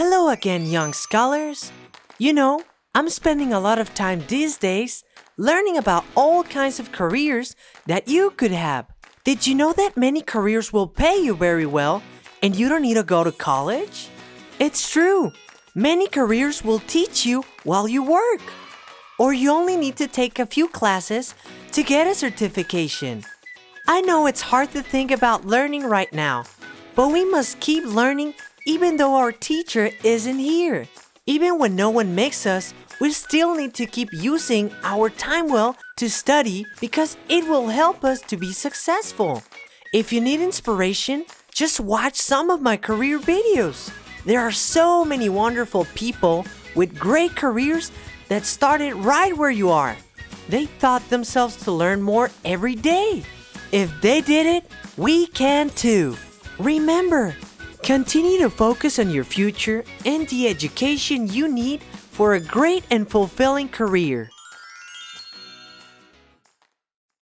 Hello again, young scholars. I'm spending a lot of time these days learning about all kinds of careers that you could have. Did you know that many careers will pay you very well and you don't need to go to college? It's true. Many careers will teach you while you work. Or you only need to take a few classes to get a certification. I know it's hard to think about learning right now, but we must keep learning even though our teacher isn't here. Even when no one makes us, we still need to keep using our time well to study because it will help us to be successful. If you need inspiration, just watch some of my career videos. There are so many wonderful people with great careers that started right where you are. They taught themselves to learn more every day. If they did it, we can too. Remember, continue to focus on your future and the education you need for a great and fulfilling career.